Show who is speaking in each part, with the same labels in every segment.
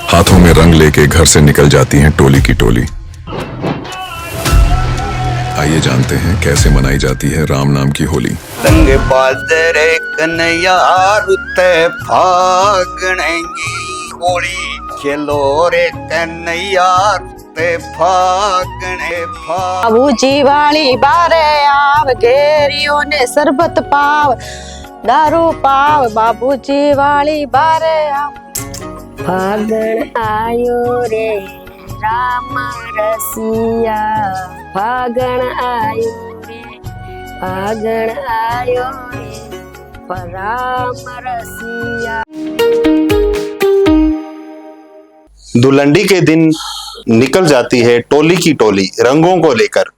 Speaker 1: हाथों में रंग लेके घर से निकल जाती हैं टोली की टोली। आइए जानते हैं कैसे मनाई जाती है राम नाम की होली।
Speaker 2: रंग बादरे कन्हैया रुते फागणेगी होली खेलो रे कन्हैया रुते फागणे
Speaker 3: बाबूजी वाली बारे आव घेरियो ने शरबत पाव दारू पाव बाबूजी वाली बारे आव। फागण आयो रे राम रसिया फागण आयो रे फागण आयो रे राम रसिया।
Speaker 4: धुलंडी के दिन निकल जाती है टोली की टोली रंगों को लेकर।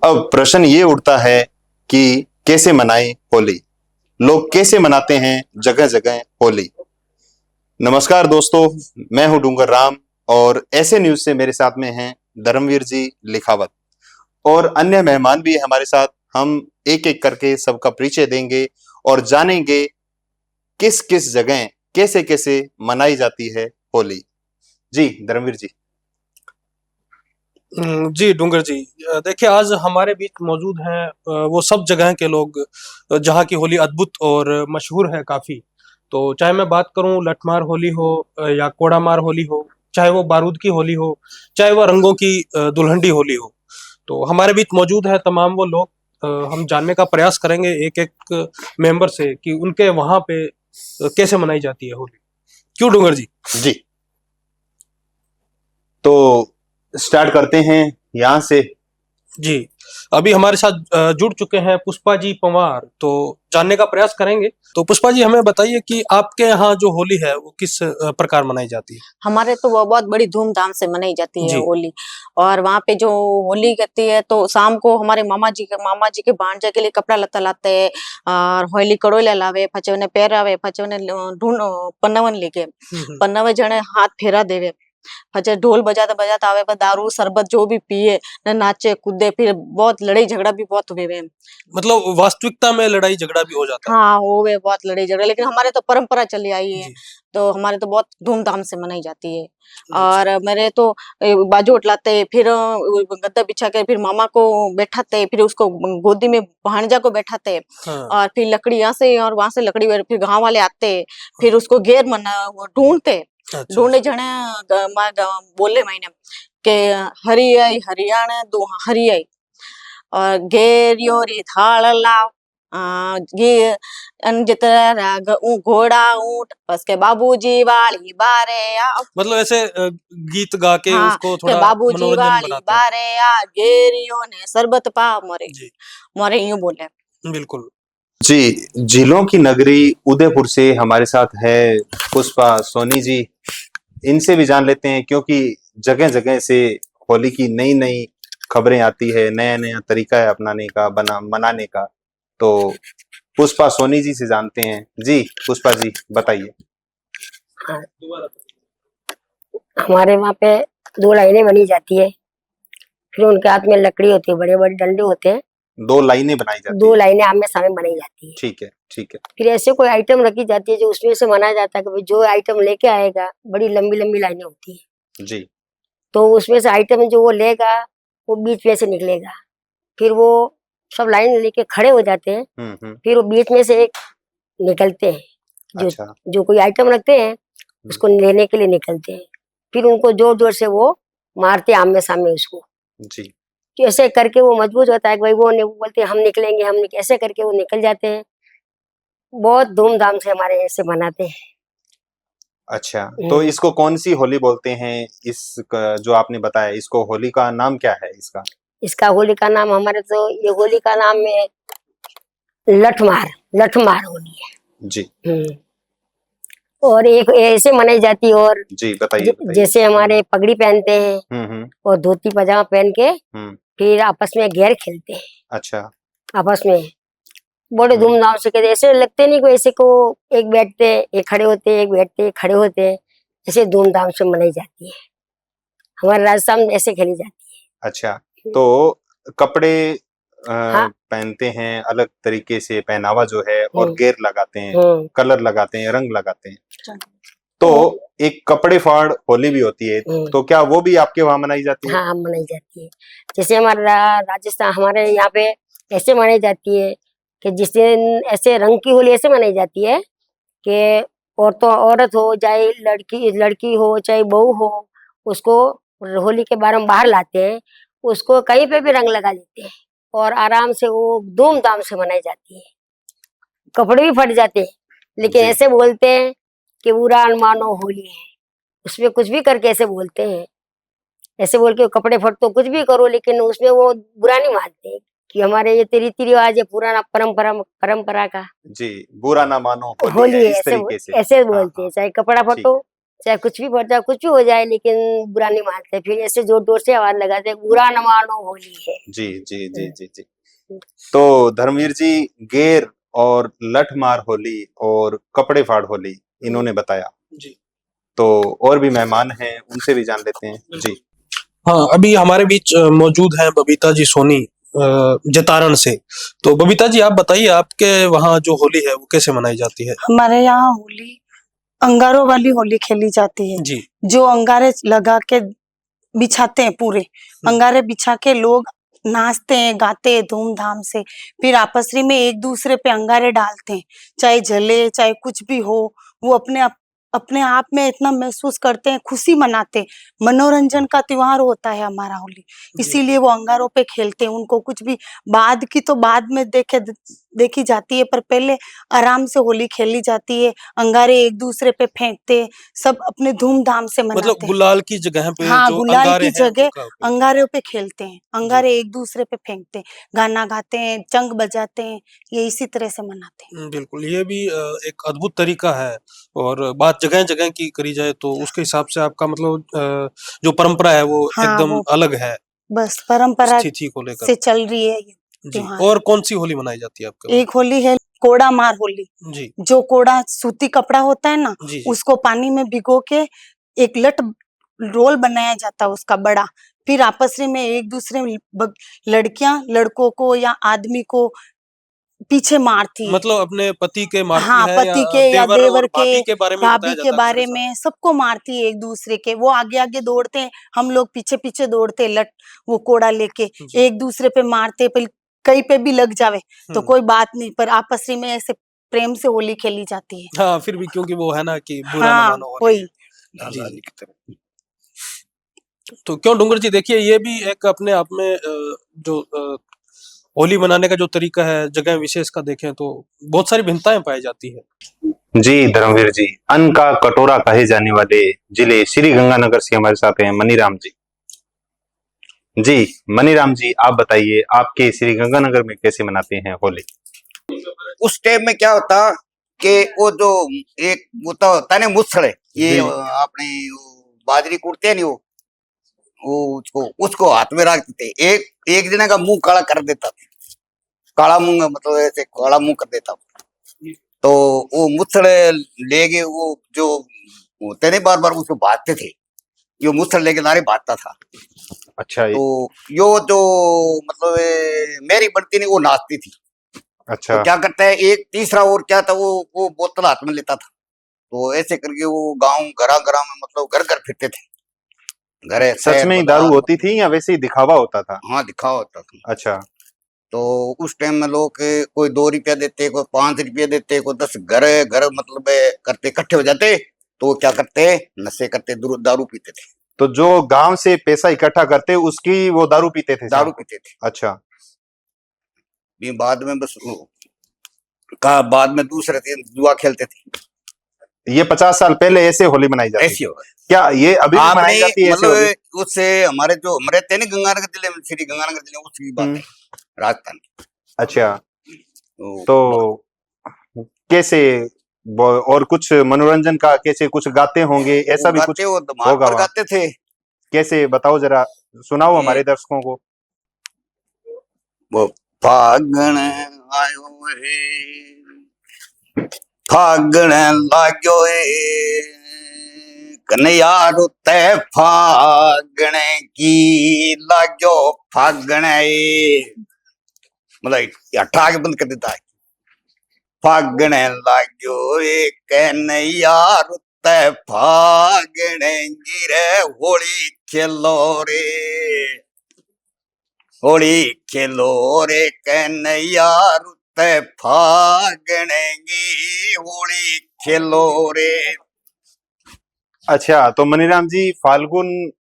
Speaker 4: अब प्रश्न ये उठता है कि कैसे मनाएं होली, लोग कैसे मनाते हैं जगह जगह होली। नमस्कार दोस्तों, मैं हूं डूंगर राम और ऐसे न्यूज से मेरे साथ में हैं धर्मवीर जी लिखावत और अन्य मेहमान भी हमारे साथ। हम एक एक करके सबका परिचय देंगे और जानेंगे किस किस जगह कैसे कैसे मनाई जाती है होली। जी धर्मवीर जी।
Speaker 5: जी डूंगर जी, देखिए आज हमारे बीच मौजूद हैं वो सब जगह के लोग जहाँ की होली अद्भुत और मशहूर है काफी। तो चाहे मैं बात करूं लठमार होली हो या कोड़ामार होली हो, चाहे वो बारूद की होली हो, चाहे वो रंगों की दुल्हनडी होली हो, तो हमारे बीच मौजूद है तमाम वो लोग। हम जानने का प्रयास करेंगे एक एक मेंबर से कि उनके वहां पे कैसे मनाई जाती है होली। क्यों डूंगर जी?
Speaker 4: जी तो स्टार्ट करते हैं यहाँ से।
Speaker 5: जी, अभी हमारे साथ जुड़ चुके हैं पुष्पा जी पंवार, तो जानने का प्रयास करेंगे। तो पुष्पा जी हमें बताइए कि आपके यहाँ जो होली है वो किस प्रकार मनाई जाती है?
Speaker 3: हमारे तो वो बहुत बड़ी धूमधाम से मनाई जाती है
Speaker 5: जी।
Speaker 3: होली। और वहाँ पे जो होली करती है तो शाम को हमारे मामा जी के भांजे के लिए कपड़ा लत्ता लाते हैं और होली कड़ोले लावे फचवने पहरावे फचवने ढूंढ पन्नवन लेके पन्नवे जने हाथ फेरा देवे फचे ढोल बजाता बजाता आवे पर दारू शरबत जो भी पिए न नाचे कूदे फिर बहुत लड़ाई झगड़ा भी बहुत हुए वे।
Speaker 5: मतलब वास्तविकता में लड़ाई झगड़ा भी हो जाता है?
Speaker 3: हाँ हो गए बहुत लड़ाई झगड़ा, लेकिन हमारे तो परंपरा चली आई है
Speaker 5: जी।
Speaker 3: तो हमारे तो बहुत धूमधाम से मनाई जाती है। और मेरे तो बाजू उठलाते फिर गद्दा बिछा कर फिर मामा को बैठाते फिर उसको गोदी में भांजा को बैठाते
Speaker 5: हाँ।
Speaker 3: और फिर लकड़ी यहाँ से और वहां से लकड़ी फिर गांव वाले आते फिर उसको घेर मना ढूंढते
Speaker 5: अच्छा।
Speaker 3: ढूंढे जने बोले मैंने के हरी आई हरियाणा दो हरी आई और घेरियो रे थाल लाव ये जितना राग घोड़ा ऊंट बस के बाबूजी वाली बारे आ।
Speaker 5: मतलब ऐसे गीत गा के
Speaker 3: हाँ,
Speaker 5: उसको थोड़ा
Speaker 3: बाबूजी
Speaker 5: मनोरंजन
Speaker 3: वाली
Speaker 5: बनाते हैं।
Speaker 3: बारे आ घेरियो ने शरबत पा मोरे
Speaker 5: जी
Speaker 3: मोरे यूं बोले।
Speaker 5: बिल्कुल।
Speaker 4: जी, झीलों की नगरी उदयपुर से हमारे साथ है पुष्पा सोनी जी। इनसे भी जान लेते हैं क्योंकि जगह जगह से होली की नई नई खबरें आती है, नया नया तरीका है अपनाने का मनाने का। तो पुष्पा सोनी जी से जानते हैं। जी पुष्पा जी बताइए।
Speaker 6: हमारे वहाँ पे 2 लाइनें बनी जाती है, फिर उनके हाथ में लकड़ी होती है, बड़े बड़े डंडे होते हैं।
Speaker 4: 2 लाइनें बनाई जाती
Speaker 6: 2
Speaker 4: है।
Speaker 6: लाइनें आमने सामने बनाई जाती है।
Speaker 4: ठीक है ठीक है।
Speaker 6: फिर ऐसे कोई आइटम रखी जाती है जो उसमें से मनाया जाता है कि भाई जो आइटम लेके आएगा, बड़ी लंबी लंबी लाइनें होती है,
Speaker 4: जी
Speaker 6: तो उसमें से आइटम जो वो लेगा वो बीच में से निकलेगा। फिर वो सब लाइन लेके खड़े हो जाते हैं, फिर वो बीच में से एक निकलते हैं।
Speaker 4: अच्छा।
Speaker 6: जो कोई आइटम रखते हैं उसको लेने के लिए निकलते हैं, फिर उनको जोर जोर से वो मारते हैं आमने सामने उसको।
Speaker 4: जी
Speaker 6: तो ऐसे करके वो मजबूत होता है कि भाई वो बोलते हैं हम निकलेंगे ऐसे करके वो निकल जाते हैं। बहुत धूमधाम से हमारे ऐसे मनाते हैं।
Speaker 4: अच्छा, तो इसको कौन सी होली बोलते हैं? जो आपने बताया इसको होली का नाम क्या है इसका?
Speaker 6: इसका होली का नाम हमारे तो ये होली का नाम है लठमार होली है।
Speaker 4: जी
Speaker 6: और एक ऐसे मनाई जाती है और
Speaker 4: जी बताइए बताइए।
Speaker 6: जैसे हमारे पगड़ी पहनते हैं और धोती पजामा पहन के फिर आपस में घेर खेलते हैं।
Speaker 4: अच्छा।
Speaker 6: आपस में बड़े धूमधाम से कहते, ऐसे लगते नहीं कोई ऐसे को एक बैठते एक खड़े होते एक बैठते एक खड़े होते, ऐसे धूमधाम से मनाई जाती है। हमारे राजस्थान में ऐसे खेली जाती है।
Speaker 4: अच्छा, तो कपड़े
Speaker 6: हाँ।
Speaker 4: पहनते हैं अलग तरीके से, पहनावा जो है और गेर लगाते हैं, कलर लगाते हैं, रंग लगाते हैं। तो एक कपड़े फाड़ होली भी होती है, तो क्या वो भी आपके वहां मनाई जाती है?
Speaker 6: हाँ मनाई जाती है। जैसे हमारे राजस्थान, हमारे यहाँ पे ऐसे मनाई जाती है कि जिस दिन ऐसे रंग की होली ऐसे मनाई जाती है कि औरत हो चाहे लड़की हो चाहे बहू हो, उसको होली के बार हम बाहर लाते हैं, उसको कहीं पे भी रंग लगा देते हैं और आराम से वो धूमधाम से मनाई जाती है। कपड़े भी फट जाते हैं, लेकिन
Speaker 4: जी।
Speaker 6: ऐसे बोलते हैं कि बुरा न मानो होली है, उसमें कुछ भी करके ऐसे बोलते हैं। ऐसे बोल के कपड़े फट तो कुछ भी करो, लेकिन उसमें वो बुरा नहीं मानते कि हमारे ये रीति रिवाज है, पुराना परंपरा का
Speaker 4: जी, बुरा ना मानो होली
Speaker 6: होली
Speaker 4: है,
Speaker 6: है,
Speaker 4: इस
Speaker 6: ऐसे
Speaker 4: तरीके से।
Speaker 6: ऐसे
Speaker 4: हाँ
Speaker 6: बोलते हैं।
Speaker 4: हाँ,
Speaker 6: चाहे कपड़ा
Speaker 4: ठीक
Speaker 6: फटो,
Speaker 4: है।
Speaker 6: चाहे कुछ भी फट जाए, कुछ भी हो जाए, लेकिन बुरा नहीं मानते। फिर ऐसे जोर जोर से आवाज लगाते हैं, बुरा न मानो होली है।
Speaker 4: जी जी जी जी जी। तो धर्मवीर जी, गेर और लठ मार होली और कपड़े फाड़ होली इन्होंने बताया,
Speaker 5: जी
Speaker 4: तो और भी मेहमान हैं, उनसे भी जान लेते हैं। जी
Speaker 5: हाँ, अभी हमारे बीच मौजूद हैं बबीता जी सोनी जतारण से। तो बबीता जी, आप बताइए, आपके वहाँ जो होली है वो कैसे मनाई जाती है?
Speaker 7: हमारे यहाँ होली अंगारों वाली होली खेली जाती है।
Speaker 5: जी
Speaker 7: जो अंगारे लगा के बिछाते हैं, पूरे अंगारे बिछा के लोग नाचते हैं, गाते हैं धूमधाम से। फिर आपसरी में एक दूसरे पे अंगारे डालते हैं, चाहे जले चाहे कुछ भी हो। वो अपने आप में इतना महसूस करते हैं, खुशी मनाते हैं। मनोरंजन का त्योहार होता है हमारा होली,
Speaker 5: जी
Speaker 7: इसीलिए वो अंगारों पे खेलते हैं। उनको कुछ भी बाद की तो बाद में देखी जाती है, पर पहले आराम से होली खेली जाती है। अंगारे एक दूसरे पे फेंकते हैं, सब अपने धूमधाम से
Speaker 5: मतलब
Speaker 7: मनाते हैं।
Speaker 5: गुलाल की जगह पे
Speaker 7: हाँ,
Speaker 5: जो
Speaker 7: गुलाल
Speaker 5: अंगारे
Speaker 7: की
Speaker 5: हैं
Speaker 7: जगह
Speaker 5: उनका उपयोग।
Speaker 7: अंगारे पे खेलते हैं,
Speaker 5: जी
Speaker 7: अंगारे एक दूसरे पे फेंकते हैं, गाना गाते हैं, चंग बजाते हैं, ये इसी तरह से मनाते हैं।
Speaker 5: बिल्कुल, ये भी एक अद्भुत तरीका है। और बात जगह-जगह की करी जाए तो उसके हिसाब से आपका मतलब जो परंपरा है वो
Speaker 7: हाँ,
Speaker 5: एकदम
Speaker 7: वो
Speaker 5: अलग है,
Speaker 7: बस परंपरा
Speaker 5: स्थिति को लेकर।
Speaker 7: से चल रही है ये
Speaker 5: जी,
Speaker 7: त्योहार।
Speaker 5: और कौन-सी होली मनाई जाती है आपके वहाँ?
Speaker 7: एक होली है कोड़ा मार होली।
Speaker 5: जी,
Speaker 7: जो कोड़ा सूती कपड़ा होता है ना,
Speaker 5: जी, जी।
Speaker 7: उसको पानी में भिगो के एक रोल बनाया जाता है उसका बड़ा। फिर आपस में एक दूसरे लड़कियां लड़कों को या आदमी को पीछे मारती है।
Speaker 5: मतलब अपने पति के मारती
Speaker 7: हाँ,
Speaker 5: है या
Speaker 7: पति के या
Speaker 5: देवर और
Speaker 7: देवर के,
Speaker 5: भाभी के बारे में
Speaker 7: भाभी
Speaker 5: बताया
Speaker 7: के
Speaker 5: जाता है
Speaker 7: बारे
Speaker 5: थोड़ा-सा?
Speaker 7: में सबको मारती है एक दूसरे के। वो आगे आगे दौड़ते हैं, हम लोग पीछे पीछे दौड़ते हैं, वो कोड़ा लेके
Speaker 5: जी।
Speaker 7: एक दूसरे पे मारते हैं। कहीं पे भी लग जावे तो
Speaker 5: हुँ।
Speaker 7: कोई बात नहीं, पर आपसी में ऐसे प्रेम से होली खेली जाती है।
Speaker 5: हाँ, फिर भी क्योंकि वो है ना कि बुरा ना
Speaker 7: हाँ,
Speaker 5: मानो होली
Speaker 7: वही।
Speaker 5: है। जी, जी। तो क्यों डूंगर जी, देखिए ये भी एक अपने आप में जो होली मनाने का जो तरीका है, जगह विशेष का देखें तो बहुत सारी भिन्नताएँ पाई जाती है।
Speaker 4: जी धर्मवीर जी, अन्न का कटोरा कहे जाने वाले जिले श्री गंगानगर से हमारे साथ हैं मनीराम जी। जी मनीराम जी, आप बताइए आपके श्री गंगानगर में कैसे मनाते हैं होली?
Speaker 2: उस टाइम में क्या होता कि वो जो एक वो तो होता है ना मुसड़े, ये
Speaker 4: जी
Speaker 2: अपने वो बाजरी कूटते हैं नहीं, वो उसको उसको हाथ में रखते थे। एक एक जने का मुंह काला कर देता था, काला मुंह मतलब ऐसे काला मुंह कर देता। तो वो मुसड़े लेके वो जो होते नहीं बार बार उसको बांधते थे, यो मुसड़ लेके नारे बांधता था।
Speaker 4: अच्छा
Speaker 2: तो यो जो मतलब मेरी बढ़ती नहीं वो नाचती थी। तो
Speaker 4: अच्छा
Speaker 2: क्या करता है एक तीसरा और क्या था, वो बोतल हाथ में लेता था। तो ऐसे करके वो गांव घरा घरा में मतलब घर घर फिरते थे, घरे
Speaker 4: सच
Speaker 2: शहर
Speaker 4: में ही दारू
Speaker 2: बाजार
Speaker 4: होती
Speaker 2: मतलब।
Speaker 4: थी या वैसे ही दिखावा होता था?
Speaker 2: हाँ, दिखावा होता था।
Speaker 4: अच्छा
Speaker 2: तो उस टाइम में लोग कोई 2 रुपया देते, कोई 5 रुपया देते, कोई 10 घर घर मतलब करते इकट्ठे हो जाते। तो वो क्या करते नशे करते, दारू पीते थे।
Speaker 4: तो जो गांव से पैसा इकट्ठा करते उसकी वो दारू पीते थे शाम
Speaker 2: दारू
Speaker 4: को?
Speaker 2: पीते थे।
Speaker 4: अच्छा
Speaker 2: फिर बाद में बस कहा बाद में दूसरे दिन जुआ खेलते थे।
Speaker 4: ये 50 साल पहले ऐसे होली मनाई जाती
Speaker 2: ऐसी
Speaker 4: थी?
Speaker 2: होगा
Speaker 4: क्या ये अभी भी
Speaker 2: आपने
Speaker 4: मनाई जाती है ऐसे होली?
Speaker 2: मतलब उससे हमारे जो हम रहते हैं ना गंगानगर जिले में, श्री गंगानगर जिले में, उसकी बात है राजस्थान की।
Speaker 4: अच्छा
Speaker 2: तो
Speaker 4: तो कैसे और कुछ मनोरंजन का कैसे कुछ गाते होंगे,
Speaker 2: वो
Speaker 4: ऐसा भी
Speaker 2: गाते,
Speaker 4: कुछ
Speaker 2: वो दिमाग
Speaker 4: होगा
Speaker 2: पर
Speaker 4: वहाँ?
Speaker 2: गाते थे।
Speaker 4: कैसे बताओ जरा, सुनाओ
Speaker 2: ये
Speaker 4: हमारे दर्शकों को।
Speaker 2: वो फागण आयो है, फागण लाग्यो है, कन्हैया रुते फागण की लाग्यो फागण है। मतलब अट्ठा के बंद कर देता है। फागण लाग्यो है कन्हैया रुते फागण गिरे होली खेलो रे, होली खेलो रे कन्हैया रुते फागण गी होली खेलो रे।
Speaker 4: अच्छा, तो मनीराम जी फाल्गुन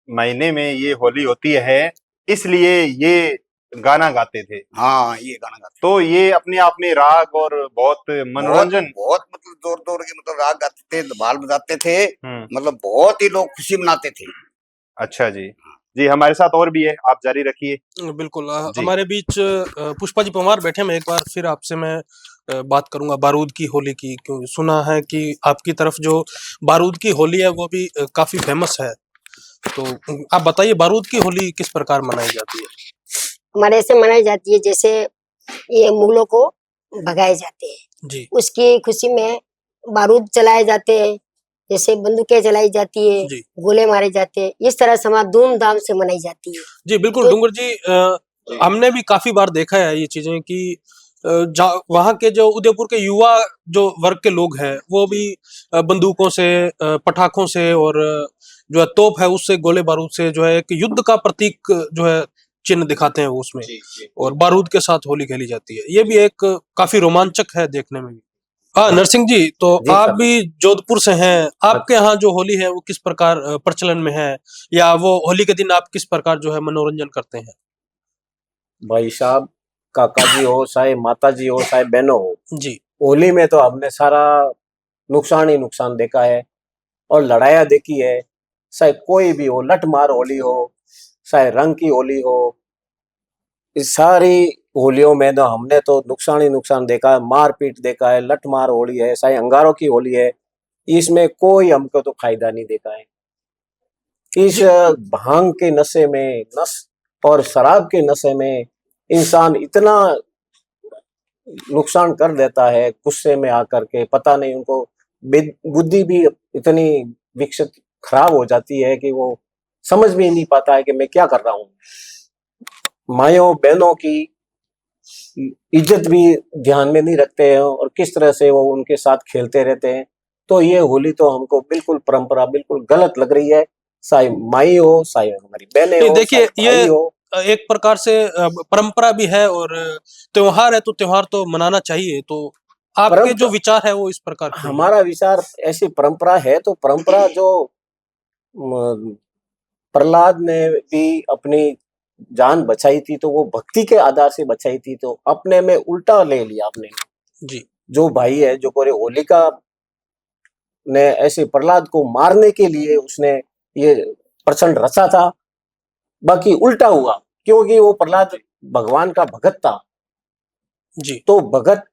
Speaker 4: महीने में ये होली होती है, इसलिए ये गाना गाते थे।
Speaker 2: हाँ, ये गाना गाते
Speaker 4: तो ये अपने आप में राग और बहुत मनोरंजन।
Speaker 2: बहुत मतलब जोर जोर के मतलब राग गाते थे, धमाल बजाते थे,
Speaker 4: हम्म।
Speaker 2: मतलब बहुत ही लोग खुशी मनाते थे।
Speaker 4: अच्छा जी, जी हमारे साथ और भी है, आप जारी रखिए।
Speaker 5: बिल्कुल
Speaker 4: जी।
Speaker 5: हमारे बीच पुष्पा जी पंवार बैठे। मैं एक बार फिर आपसे मैं बात करूंगा बारूद की होली की, क्यों सुना है कि आपकी तरफ जो बारूद की होली है वो भी काफी फेमस है। तो आप बताइए बारूद की होली किस प्रकार मनाई जाती है?
Speaker 6: हमारे ऐसे मनाई जाती है जैसे ये मुगलों को भगाए जाते हैं,
Speaker 5: जी
Speaker 6: उसकी खुशी में बारूद चलाए जाते हैं, जैसे बंदूकें चलाई जाती है,
Speaker 5: जी
Speaker 6: गोले मारे जाते हैं, इस तरह से हमारा धूमधाम से मनाई जाती है।
Speaker 5: जी बिल्कुल
Speaker 6: तो
Speaker 5: डूंगर जी, हमने भी काफी बार देखा है ये चीजें कि वहाँ के जो उदयपुर के युवा जो वर्ग के लोग हैं वो भी बंदूकों से, पटाखों से और जो है तोप है उससे, गोले बारूद से जो है एक युद्ध का प्रतीक जो है चिन्ह दिखाते हैं वो उसमें, और बारूद के साथ होली खेली जाती है। ये भी एक काफी रोमांचक है देखने में भी। हाँ नरसिंह जी, तो
Speaker 8: जी
Speaker 5: आप
Speaker 8: सर।
Speaker 5: भी जोधपुर से हैं, आपके यहाँ जो होली है वो किस प्रकार प्रचलन में है, या वो होली के दिन आप किस प्रकार जो है मनोरंजन करते हैं?
Speaker 8: भाई साहब, काका जी हो चाहे माता जी हो चाहे बहनों हो,
Speaker 5: जी
Speaker 8: होली में तो हमने सारा नुकसान ही नुकसान देखा है और लड़ाइयाँ देखी है। चाहे कोई भी हो, लठमार होली हो चाहे रंग की होली हो, इस सारी होलियों में तो हमने तो नुकसान ही नुकसान देखा है, मारपीट देखा है, लठमार होली है चाहे अंगारों की होली है, इसमें कोई हमको तो फायदा नहीं देखा है। इस
Speaker 5: जी
Speaker 8: भांग के नशे में नस और शराब के नशे में इंसान इतना नुकसान कर देता है गुस्से में आकर के, पता नहीं उनको बुद्धि भी इतनी विकसित खराब हो जाती है कि वो समझ भी नहीं पाता है कि मैं क्या कर रहा हूँ। मायों बहनों की इज्जत भी ध्यान में नहीं रखते हैं और किस तरह से वो उनके साथ खेलते रहते हैं। तो ये होली तो हमको बिल्कुल परंपरा बिल्कुल गलत लग रही है, चाहे माई हो चाहे हमारी बहनें
Speaker 5: नहीं
Speaker 8: हो
Speaker 5: देखिए,
Speaker 8: चाहे
Speaker 5: ये
Speaker 8: भाई हो।
Speaker 5: एक प्रकार से परंपरा भी है और त्योहार है, तो त्योहार तो मनाना चाहिए। तो आपके जो
Speaker 8: परंपरा,
Speaker 5: विचार है वो इस प्रकार के हैं।
Speaker 8: हमारा विचार ऐसी परंपरा है तो परंपरा जो म, प्रहलाद ने भी अपनी जान बचाई थी तो वो भक्ति के आधार से बचाई थी, तो अपने में उल्टा ले लिया आपने।
Speaker 5: जी
Speaker 8: जो भाई है जो पूरे होलिका ने ऐसे प्रहलाद को मारने के लिए उसने ये प्रचंड रचा था, बाकी उल्टा हुआ क्योंकि वो प्रहलाद भगवान का भगत था।
Speaker 5: जी
Speaker 8: तो भगत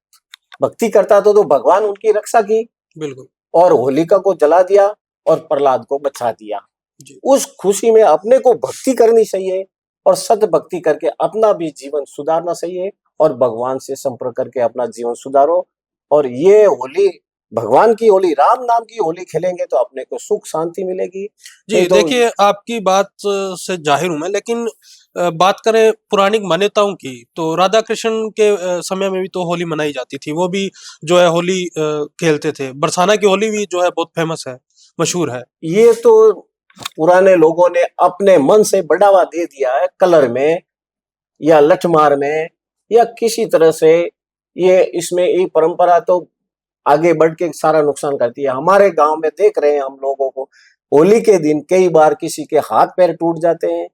Speaker 8: भक्ति करता था तो भगवान उनकी रक्षा की
Speaker 5: बिल्कुल
Speaker 8: और होलिका को जला दिया और प्रहलाद को बचा दिया।
Speaker 5: जी
Speaker 8: उस खुशी में अपने को भक्ति करनी चाहिए और सत भक्ति करके अपना भी जीवन सुधारना चाहिए और भगवान से संपर्क करके अपना जीवन सुधारो। और ये होली भगवान की होली, राम नाम की होली खेलेंगे तो अपने को सुख शांति मिलेगी।
Speaker 5: जी
Speaker 8: नहीं तो
Speaker 5: देखिए, आपकी बात से जाहिर हूं मैं, लेकिन बात करें पौराणिक मान्यताओं की, तो राधा कृष्ण के समय में भी तो होली मनाई जाती थी। वो भी जो है होली खेलते थे। बरसाना की होली भी जो है बहुत फेमस है, मशहूर है।
Speaker 8: ये तो पुराने लोगों ने अपने मन से बढ़ावा दे दिया है कलर में या लठमार में या किसी तरह से। ये इसमें ये परंपरा तो आगे बढ़ के सारा नुकसान करती है। हमारे गांव में देख रहे हैं हम लोगों को, होली के दिन कई बार किसी के हाथ पैर टूट जाते हैं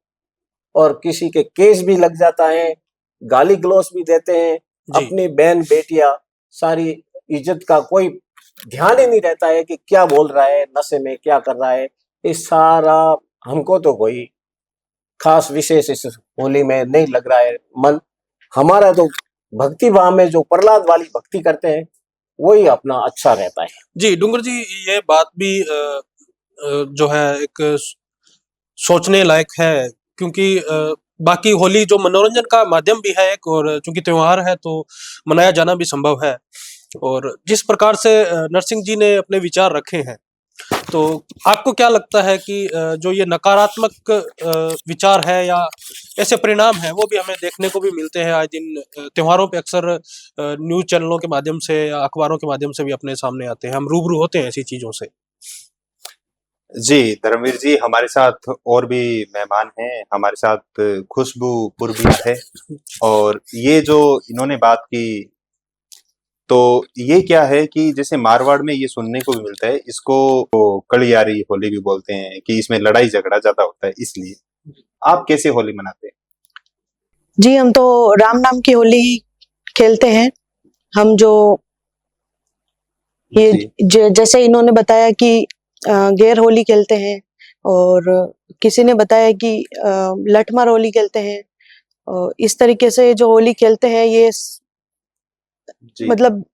Speaker 8: और किसी के केस भी लग जाता है, गाली गलौज भी देते हैं।
Speaker 5: जी
Speaker 8: अपनी बहन बेटियां सारी इज्जत का कोई ध्यान ही नहीं रहता है कि क्या बोल रहा है, नशे में क्या कर रहा है। ये सारा हमको तो कोई खास विशेष इस होली में नहीं लग रहा है मन। हमारा तो भक्ति भाव में जो प्रहलाद वाली भक्ति करते हैं वही अपना अच्छा रहता है।
Speaker 5: जी डूंगर जी, ये बात भी जो है एक सोचने लायक है, क्योंकि बाकी होली जो मनोरंजन का माध्यम भी है एक, और चूंकि त्योहार है तो मनाया जाना भी संभव है। और जिस प्रकार से नरसिंह जी ने अपने विचार रखे हैं, तो आपको क्या लगता है कि जो ये नकारात्मक विचार है या ऐसे परिणाम है वो भी हमें देखने को भी मिलते हैं आज दिन त्योहारों पे? अक्सर न्यूज चैनलों के माध्यम से या अखबारों के माध्यम से भी अपने सामने आते हैं, हम रूबरू होते हैं ऐसी चीजों से।
Speaker 4: जी धर्मवीर जी, हमारे साथ और भी मेहमान हैं। हमारे साथ खुशबू पुरबिया है, और ये जो इन्होंने बात की, तो ये क्या है कि जैसे मारवाड़ में ये सुनने को भी मिलता है, इसको वो कड़ियारी होली भी बोलते हैं कि इसमें लड़ाई झगड़ा ज्यादा होता है। इसलिए आप कैसे होली मनाते हैं?
Speaker 9: जी, हम तो राम नाम की होली खेलते हैं। हम जो ये
Speaker 4: जी
Speaker 9: जैसे इन्होंने बताया कि गैर होली खेलते हैं, और किसी ने बताया कि लठमार होली खेलते हैं। इस तरीके से जो होली खेलते हैं ये
Speaker 4: जी।
Speaker 9: मतलब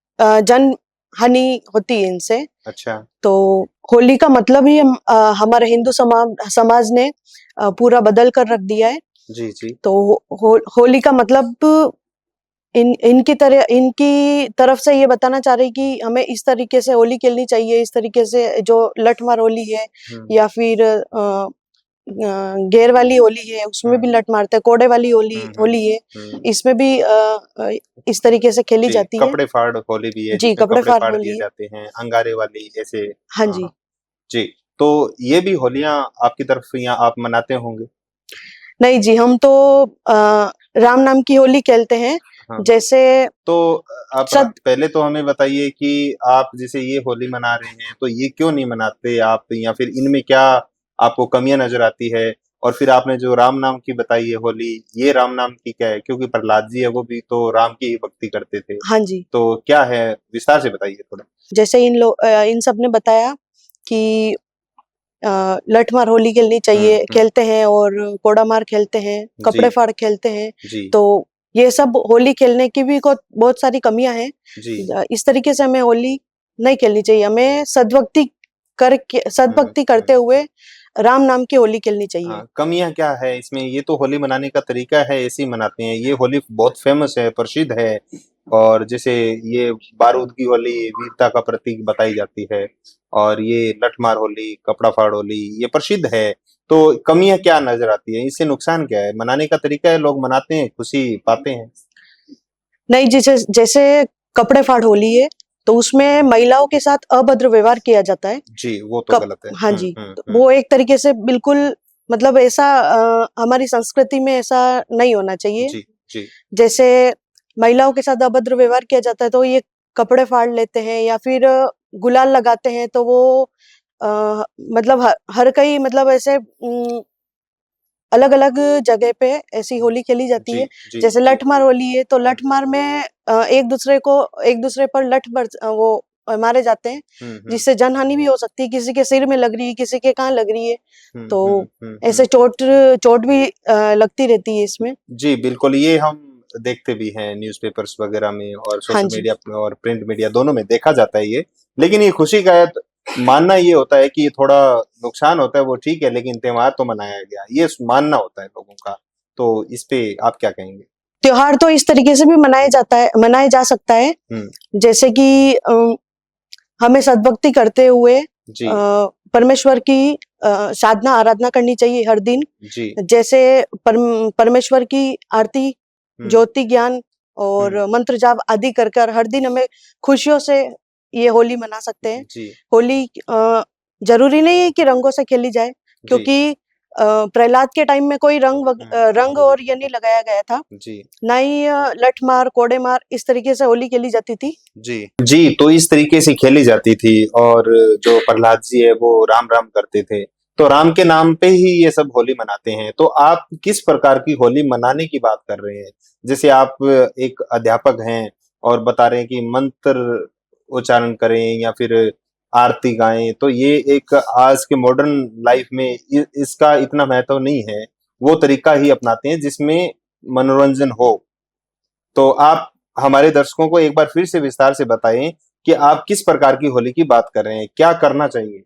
Speaker 9: जन हानि होती है इनसे।
Speaker 4: अच्छा।
Speaker 9: तो होली का मतलब ही हमारे हिंदू समाज ने पूरा बदल कर रख दिया है।
Speaker 4: जी जी।
Speaker 9: तो होली का मतलब इनकी तरफ से ये बताना चाह रही कि हमें इस तरीके से होली खेलनी चाहिए, इस तरीके से जो लठमार होली है या फिर गैर वाली होली है उसमें भी लठ मारते हैं, कोड़े वाली होली है इसमें भी इस तरीके से खेली
Speaker 4: जी,
Speaker 9: जाती है।
Speaker 4: कपड़े फाड़ होली भी है
Speaker 9: जी,
Speaker 4: जिसमें
Speaker 9: कपड़े
Speaker 4: कपड़े
Speaker 9: फाड़
Speaker 4: फाड़
Speaker 9: होली
Speaker 4: दिए
Speaker 9: है।
Speaker 4: जाते हैं, अंगारे वाली ऐसे।
Speaker 9: हाँ
Speaker 4: हाँ
Speaker 9: जी।
Speaker 4: हाँ। जी, तो ये भी होलियां आपकी तरफ यहाँ आप मनाते होंगे?
Speaker 9: नहीं जी, हम तो राम नाम की होली खेलते हैं।
Speaker 4: हाँ।
Speaker 9: जैसे
Speaker 4: तो आप
Speaker 9: सब
Speaker 4: पहले तो हमें बताइए कि आप जैसे ये होली मना रहे हैं, तो ये क्यों नहीं मनाते आप, या फिर इनमें क्या आपको कमियां नजर आती है? और फिर आपने जो राम नाम की बताई है होली, ये राम नाम की क्या है? क्योंकि प्रहलाद जी है वो भी तो राम की ही भक्ति करते थे।
Speaker 9: हाँ जी,
Speaker 4: तो क्या है, विस्तार से बताइए थोड़ा।
Speaker 9: जैसे इन सब ने बताया कि लठ-मार होली खेलनी चाहिए, खेलते हैं, और कोड़ा मार खेलते हैं, कपड़े
Speaker 4: जी
Speaker 9: फाड़ खेलते हैं।
Speaker 4: जी
Speaker 9: तो ये सब होली खेलने की भी बहुत सारी कमियां हैं।
Speaker 4: जी।
Speaker 9: इस तरीके से हमें होली नहीं खेलनी चाहिए। हमें सद्भक्ति करते हुए राम नाम की होली खेलनी चाहिए।
Speaker 4: हाँ, कमियां क्या है इसमें? ये तो होली मनाने का तरीका है, ऐसे ही मनाते हैं। ये होली बहुत फेमस है, प्रसिद्ध है, और जैसे ये बारूद की होली वीरता का प्रतीक बताई जाती है, और ये लठमार होली, कपड़ा फाड़ होली, ये प्रसिद्ध है। तो कमियां क्या नजर आती है? इससे नुकसान क्या है? मनाने का तरीका है, लोग मनाते हैं, खुशी पाते हैं।
Speaker 9: नहीं, जैसे जैसे कपड़े फाड़ होली है तो उसमें महिलाओं के साथ अभद्र व्यवहार किया जाता है।
Speaker 4: जी, वो तो
Speaker 9: कप
Speaker 4: गलत है।
Speaker 9: हाँ जी, तो वो एक तरीके से बिल्कुल मतलब ऐसा हमारी संस्कृति में ऐसा नहीं होना चाहिए।
Speaker 4: जी जी
Speaker 9: जैसे महिलाओं के साथ अभद्र व्यवहार किया जाता है तो ये कपड़े फाड़ लेते हैं या फिर गुलाल लगाते हैं, तो वो मतलब हर कई मतलब ऐसे अलग-अलग जगह पे ऐसी होली खेली जाती
Speaker 4: जी
Speaker 9: है।
Speaker 4: जी
Speaker 9: जैसे
Speaker 4: जी।
Speaker 9: लठ-मार होली है तो लठ-मार में एक दूसरे पर वो मारे जाते हैं, जिससे जनहानि भी हो सकती है। किसी के सिर में लग रही है, किसी के कहाँ लग रही है, तो ऐसे चोट चोट भी लगती रहती है इसमें।
Speaker 4: जी, बिल्कुल, ये हम देखते भी हैं न्यूज़पेपर्स वगैरह में, और
Speaker 9: हाँ
Speaker 4: सोशल
Speaker 9: जी।
Speaker 4: मीडिया पे और प्रिंट मीडिया दोनों में देखा जाता है ये। लेकिन ये खुशी का है, मानना ये होता है कि ये थोड़ा नुकसान होता है, वो ठीक है, लेकिन त्योहार तो मनाया गया, ये मानना होता है लोगों का। तो इस पे आप क्या कहेंगे?
Speaker 9: त्योहार तो इस तरीके से भी मनाया जा सकता है, जैसे कि हमें सद्भक्ति करते हुए
Speaker 4: जी
Speaker 9: परमेश्वर की साधना आराधना करनी चाहिए हर दिन।
Speaker 4: जी।
Speaker 9: जैसे परमेश्वर की आरती, ज्योति ज्ञान और मंत्र जाप आदि कर हर दिन हमें खुशियों से ये होली मना सकते हैं।
Speaker 4: जी
Speaker 9: होली जरूरी नहीं है कि रंगों से खेली जाए, क्योंकि प्रहलाद के टाइम में कोई रंग और ये नहीं लगाया गया था।
Speaker 4: जी
Speaker 9: ना ही लठ मार, कोड़े मार इस तरीके से होली खेली जाती थी।
Speaker 4: जी जी। तो इस तरीके से खेली जाती थी, और जो प्रहलाद जी है वो राम राम करते थे, तो राम के नाम पे ही ये सब होली मनाते हैं। तो आप किस प्रकार की होली मनाने की बात कर रहे हैं? जैसे आप एक अध्यापक हैं और बता रहे हैं कि मंत्र उच्चारण करें या फिर आरती गाएं, तो ये एक आज के मॉडर्न लाइफ में इसका इतना महत्व नहीं है। वो तरीका ही अपनाते हैं जिसमें मनोरंजन हो। तो आप हमारे दर्शकों को एक बार फिर से विस्तार से बताएं कि आप किस प्रकार की होली की बात कर रहे हैं, क्या करना चाहिए?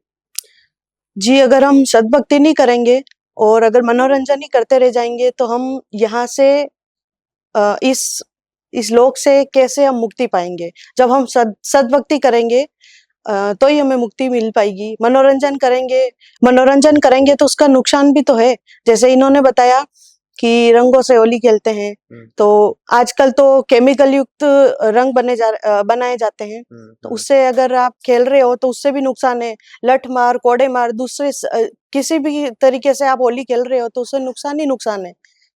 Speaker 9: जी, अगर हम सद्भक्ति नहीं करेंगे और अगर मनोरंजन ही करते रह जाएंगे तो हम यहाँ से इस लोक से कैसे हम मुक्ति पाएंगे? जब हम सद्भक्ति करेंगे तो ही हमें मुक्ति मिल पाएगी। मनोरंजन करेंगे तो उसका नुकसान भी तो है। जैसे इन्होंने बताया कि रंगों से होली खेलते हैं। तो आजकल तो केमिकल युक्त रंग बनाए जाते हैं, तो उससे अगर आप खेल रहे हो तो उससे भी नुकसान है। लठ मार, कोड़े मार, किसी भी तरीके से आप होली खेल रहे हो तो उससे नुकसान ही नुकसान है।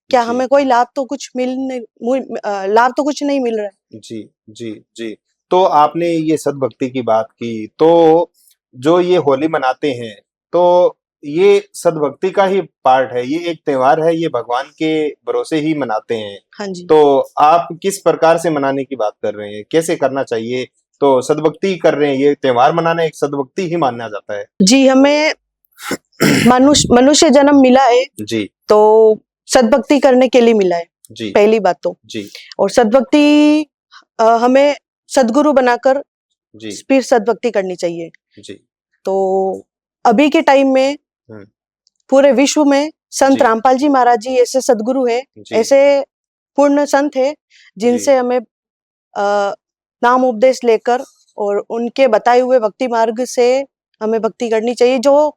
Speaker 9: क्या
Speaker 4: जी।
Speaker 9: हमें कोई लाभ तो कुछ लाभ तो कुछ नहीं मिल रहा है।
Speaker 4: जी, जी, जी। तो आपने ये सद्भक्ति की बात की, तो जो ये होली मनाते हैं, तो ये सद्भक्ति का ही पार्ट है, ये एक त्योहार है, ये भगवान के भरोसे ही मनाते हैं।
Speaker 9: हाँ जी।
Speaker 4: तो आप किस प्रकार से मनाने की बात कर रहे हैं? कैसे करना चाहिए? तो सद्भक्ति कर रहे हैं, ये त्योहार मनाना एक सद्भक्ति ही माना जाता है।
Speaker 9: जी, हमें मनुष्य जन्म मिला है
Speaker 4: जी,
Speaker 9: तो सद्भक्ति करने के लिए मिला है,
Speaker 4: जी,
Speaker 9: पहली बात तो।
Speaker 4: जी,
Speaker 9: और सद्भक्ति हमें सद्गुरु बनाकर
Speaker 4: जी,
Speaker 9: फिर सद्भक्ति करनी चाहिए।
Speaker 4: जी।
Speaker 9: तो अभी के टाइम में
Speaker 4: हुँ,
Speaker 9: पूरे विश्व में संत
Speaker 4: जी।
Speaker 9: रामपाल जी महाराज जी ऐसे सद्गुरु हैं,
Speaker 4: जी,
Speaker 9: ऐसे पूर्ण संत है जिनसे
Speaker 4: जी,
Speaker 9: हमें नाम उपदेश लेकर और उनके बताए हुए भक्ति मार्ग से हमें भक्ति करनी चाहिए, जो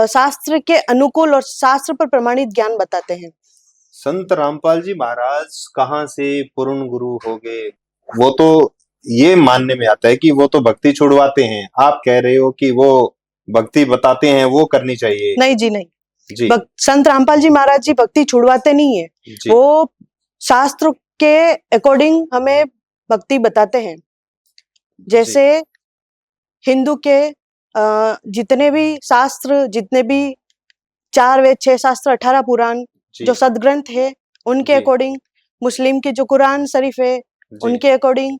Speaker 9: शास्त्र के अनुकूल और शास्त्र पर प्रमाणित ज्ञान बताते हैं।
Speaker 4: संत रामपाल जी महाराज कहाँ से पूर्ण गुरु हो गए? वो तो ये मानने में आता है कि वो तो भक्ति छुड़वाते हैं। आप कह रहे हो कि वो भक्ति बताते हैं, वो करनी चाहिए।
Speaker 9: नहीं जी, नहीं।
Speaker 4: जी,
Speaker 9: संत रामपाल जी महाराज जी भक्ति छुड़वाते नहीं है,
Speaker 4: जी,
Speaker 9: वो शास्त्र के अकॉर्डिंग हमें भक्ति बताते हैं। जैसे हिंदू के जितने भी शास्त्र, जितने भी 4 वेद, 6 शास्त्र, 18 पुराण
Speaker 4: जी,
Speaker 9: जो सदग्रंथ है उनके
Speaker 4: जी,
Speaker 9: अकॉर्डिंग, मुस्लिम के जो कुरान शरीफ है
Speaker 4: जी,
Speaker 9: उनके अकॉर्डिंग,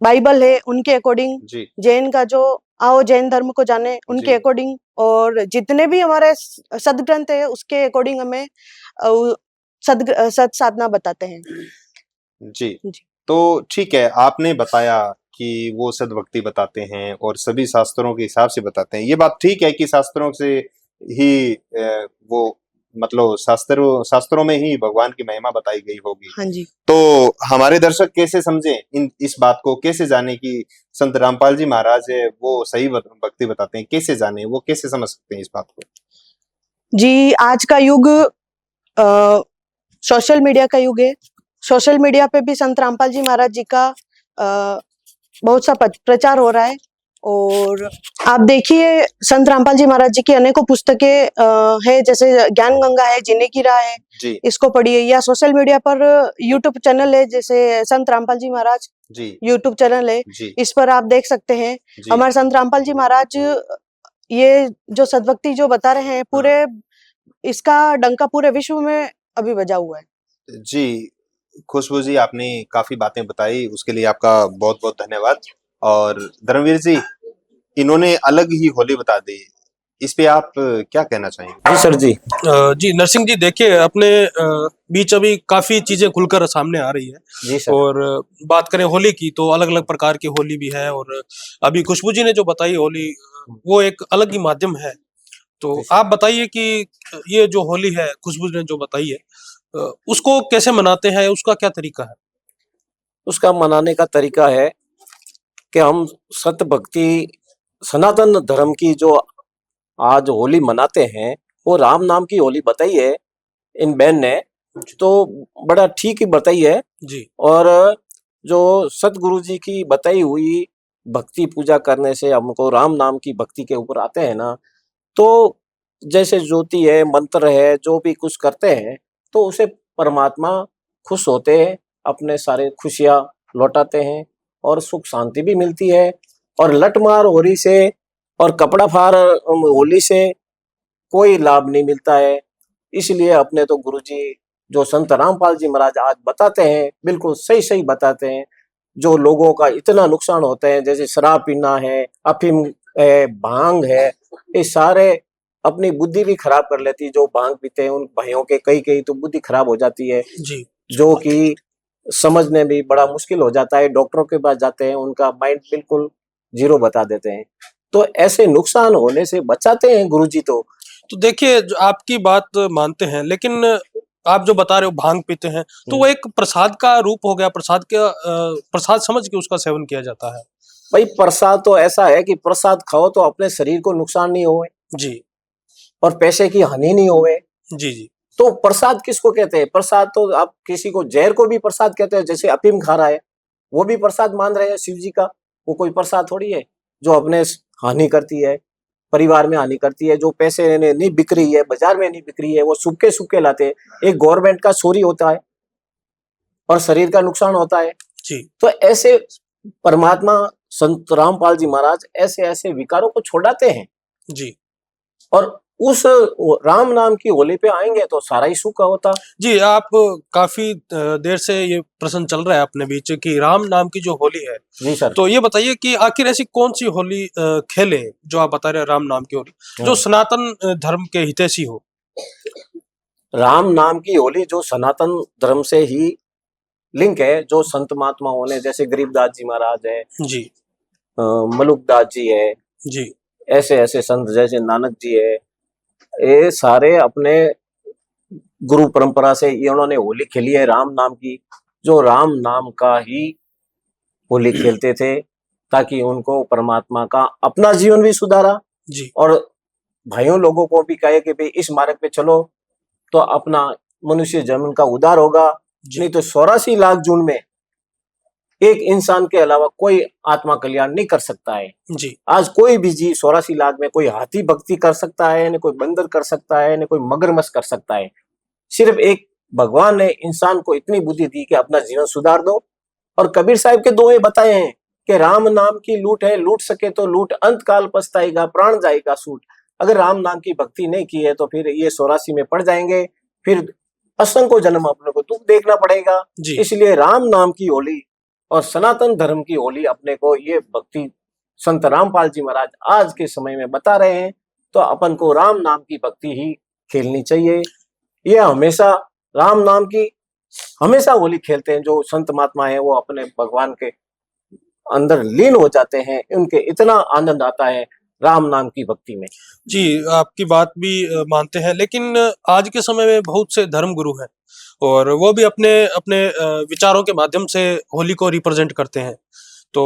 Speaker 9: बाइबल है उनके अकॉर्डिंग,
Speaker 4: जी,
Speaker 9: जैन का जो आओ जैन धर्म को जाने उनके
Speaker 4: जी,
Speaker 9: अकॉर्डिंग, और जितने भी हमारे सदग्रंथ है उसके अकॉर्डिंग हमें सद साधना बताते हैं।
Speaker 4: जी।
Speaker 9: जी।
Speaker 4: तो ठीक है, आपने बताया कि वो सद्भक्ति बताते हैं और सभी शास्त्रों के हिसाब से बताते हैं। ये बात ठीक है कि शास्त्रों से ही वो मतलब शास्त्रों में ही भगवान की महिमा बताई गई होगी।
Speaker 9: हाँ जी।
Speaker 4: तो हमारे दर्शक कैसे समझें इस बात को, कैसे जाने कि संत रामपाल जी महाराज है वो सही भक्ति बताते हैं, कैसे जाने, वो कैसे समझ सकते हैं इस बात को?
Speaker 9: जी, आज का युग सोशल मीडिया का युग है। सोशल मीडिया पे भी संत रामपाल जी महाराज जी का बहुत सा प्रचार हो रहा है, और आप देखिए संत रामपाल जी महाराज जी की अनेकों पुस्तकें है, जैसे ज्ञान गंगा है, जीने की राह है,
Speaker 4: जी,
Speaker 9: इसको पढ़िए, या सोशल मीडिया पर यूट्यूब चैनल है जैसे संत रामपाल जी महाराज
Speaker 4: जी,
Speaker 9: यूट्यूब चैनल है,
Speaker 4: जी,
Speaker 9: इस पर आप देख सकते हैं।
Speaker 4: जी,
Speaker 9: हमारे संत रामपाल जी महाराज ये जो सद्भक्ति जो बता रहे हैं, पूरे इसका डंका पूरे विश्व में अभी बजा हुआ है।
Speaker 4: जी। खुशबू जी, आपने काफी बातें बताई, उसके लिए आपका बहुत-बहुत धन्यवाद। और धर्मवीर जी, इन्होंने अलग ही होली बता दी, इस पे आप क्या कहना चाहेंगे?
Speaker 8: जी सर जी।
Speaker 5: जी नरसिंह जी, देखिए अपने बीच अभी काफी चीजें खुलकर सामने आ रही है।
Speaker 8: जी सर।
Speaker 5: और बात करें होली की तो अलग अलग प्रकार की होली भी है, और अभी खुशबू जी ने जो बताई होली, वो एक अलग ही माध्यम है। तो आप बताइए कि ये जो होली है खुशबू ने जो बताई है, उसको कैसे मनाते हैं, उसका क्या तरीका है?
Speaker 8: उसका मनाने का तरीका है कि हम सत भक्ति सनातन धर्म की जो आज होली मनाते हैं, वो राम नाम की होली बताई है इन बहन ने, तो बड़ा ठीक ही बताई है।
Speaker 5: जी,
Speaker 8: और जो सतगुरु जी की बताई हुई भक्ति पूजा करने से हमको राम नाम की भक्ति के ऊपर आते हैं ना, तो जैसे ज्योति है, मंत्र है, जो भी कुछ करते हैं तो उसे परमात्मा खुश होते हैं, अपने सारे खुशियां लौटाते हैं और सुख शांति भी मिलती है। और लठमार होली से और कपड़ा फाड़ होली से कोई लाभ नहीं मिलता है। इसलिए अपने तो गुरुजी जो संत रामपाल जी महाराज आज बताते हैं, बिल्कुल सही सही बताते हैं। जो लोगों का इतना नुकसान होता है, जैसे शराब पीना है, अफीम है, भांग है, ये सारे अपनी बुद्धि भी खराब कर लेती है। जो भांग पीते हैं उन भाइयों के कई कई तो बुद्धि खराब हो जाती है,
Speaker 5: जी,
Speaker 8: जो कि समझने में बड़ा मुश्किल हो जाता है। डॉक्टरों के पास जाते हैं, उनका माइंड बिल्कुल जीरो बता देते हैं। तो ऐसे नुकसान होने से बचाते हैं गुरुजी
Speaker 5: तो देखिए जो आपकी बात मानते हैं, लेकिन आप जो बता रहे हो भांग पीते हैं, तो वो एक प्रसाद का रूप हो गया, प्रसाद समझ के उसका सेवन किया जाता है।
Speaker 8: भाई प्रसाद तो ऐसा है कि प्रसाद खाओ तो अपने शरीर को नुकसान नहीं होए
Speaker 5: जी,
Speaker 8: और पैसे की हानि नहीं होए।
Speaker 5: जी, जी,
Speaker 8: तो प्रसाद किसको कहते हैं? प्रसाद तो आप किसी को जहर को भी प्रसाद कहते हैं, जैसे अफीम खा रहा है वो भी प्रसाद मान रहे हैं शिव जी का, वो कोई प्रसाद थोड़ी है जो अपने हानि करती है, परिवार में हानि करती है, जो पैसे नहीं बिक रही है, बाजार में नहीं बिक रही है, वो सूखे सूखे लाते हैं। एक गवर्नमेंट का चोरी होता है और शरीर का नुकसान होता है।
Speaker 5: जी
Speaker 8: तो ऐसे परमात्मा संत रामपाल जी महाराज ऐसे ऐसे विकारों को छोड़ाते हैं
Speaker 5: जी
Speaker 8: और उस राम नाम की होली पे आएंगे तो सारा ही सूखा होता।
Speaker 5: जी, आप काफी देर से ये प्रश्न चल रहा है अपने बीच कि राम नाम की जो होली है,
Speaker 8: जी सर।
Speaker 5: तो ये बताइए कि आखिर ऐसी कौन सी होली खेले जो आप बता रहे हैं राम नाम की होली, जो सनातन धर्म के हितैषी हो?
Speaker 8: राम नाम की होली जो सनातन धर्म से ही लिंक है, जो संत महात्माओं ने, जैसे गरीबदास जी महाराज है,
Speaker 5: जी
Speaker 8: मलुकदास जी है,
Speaker 5: जी
Speaker 8: ऐसे ऐसे संत जैसे नानक जी है, ये सारे अपने गुरु परंपरा से इन्होंने होली खेली है राम नाम की, जो राम नाम का ही होली खेलते थे ताकि उनको परमात्मा का अपना जीवन भी सुधारा
Speaker 5: जी
Speaker 8: और भाइयों लोगों को भी कहे कि भाई इस मार्ग पे चलो तो अपना मनुष्य जन्म का उद्धार होगा। नहीं तो 84 लाख जून में एक इंसान के अलावा कोई आत्मा कल्याण नहीं कर सकता है।
Speaker 5: जी
Speaker 8: आज कोई भी जीव 84 लाख में कोई हाथी भक्ति कर सकता है, न कोई बंदर कर सकता है, न कोई मगरमच्छ कर सकता है। सिर्फ एक भगवान ने इंसान को इतनी बुद्धि दी कि अपना जीवन सुधार दो। और कबीर साहिब के दोहे बताए हैं कि राम नाम की लूट है, लूट सके तो लूट, अंत काल पछताएगा, प्राण जाएगा सूट। अगर राम नाम की भक्ति नहीं की है तो फिर ये 84 में पड़ जाएंगे, फिर असंख्य जन्म अपने को दुख देखना पड़ेगा। इसलिए राम नाम की होली और सनातन धर्म की होली अपने को ये भक्ति संत रामपाल जी महाराज आज के समय में बता रहे हैं, तो अपन को राम नाम की भक्ति ही खेलनी चाहिए। ये हमेशा राम नाम की हमेशा होली खेलते हैं जो संत महात्मा है, वो अपने भगवान के अंदर लीन हो जाते हैं, उनके इतना आनंद आता है राम नाम की भक्ति में।
Speaker 5: जी, आपकी बात भी मानते हैं, लेकिन आज के समय में बहुत से धर्म गुरु हैं और वो भी अपने अपने विचारों के माध्यम से होली को रिप्रेजेंट करते हैं। तो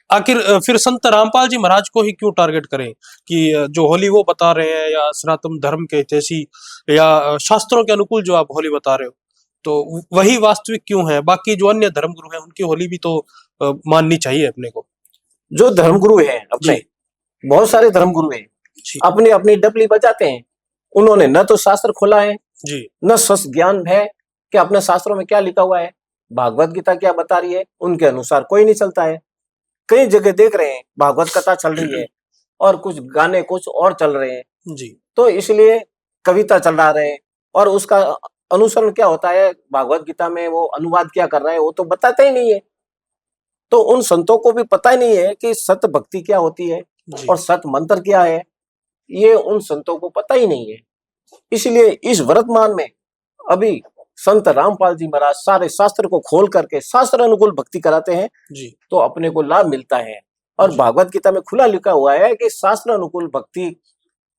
Speaker 5: आखिर फिर संत रामपाल जी महाराज को ही क्यों टारगेट करें कि जो होली वो बता रहे हैं या सनातन धर्म के हितैषी या शास्त्रों के अनुकूल जो आप होली बता रहे हो, तो वही वास्तविक क्यों है? बाकी जो अन्य धर्म गुरु हैं उनकी होली भी तो माननी चाहिए अपने को।
Speaker 8: जो धर्मगुरु हैं अपने, बहुत सारे धर्मगुरु हैं, अपनी अपनी डबली बजाते हैं। उन्होंने न तो शास्त्र खोला है
Speaker 5: जी,
Speaker 8: न सस ज्ञान है कि अपने शास्त्रों में क्या लिखा हुआ है, भागवत गीता क्या बता रही है, उनके अनुसार कोई नहीं चलता है। कई जगह देख रहे हैं भागवत कथा चल रही है और कुछ गाने कुछ और चल रहे हैं
Speaker 5: जी,
Speaker 8: तो इसलिए कविता चला रहे हैं और उसका अनुसरण क्या होता है, भागवत गीता में वो अनुवाद क्या कर रहा है वो तो बताते ही नहीं है। तो उन संतों को भी पता ही नहीं है कि सत भक्ति क्या होती है और सत मंत्र क्या है, ये उन संतों को पता ही नहीं है। इसलिए इस वर्तमान में अभी संत रामपाल जी महाराज सारे शास्त्र को खोल करके शास्त्र अनुकूल भक्ति कराते हैं
Speaker 5: जी,
Speaker 8: तो अपने को लाभ मिलता है। और भागवत गीता में खुला लिखा हुआ है कि शास्त्र अनुकूल भक्ति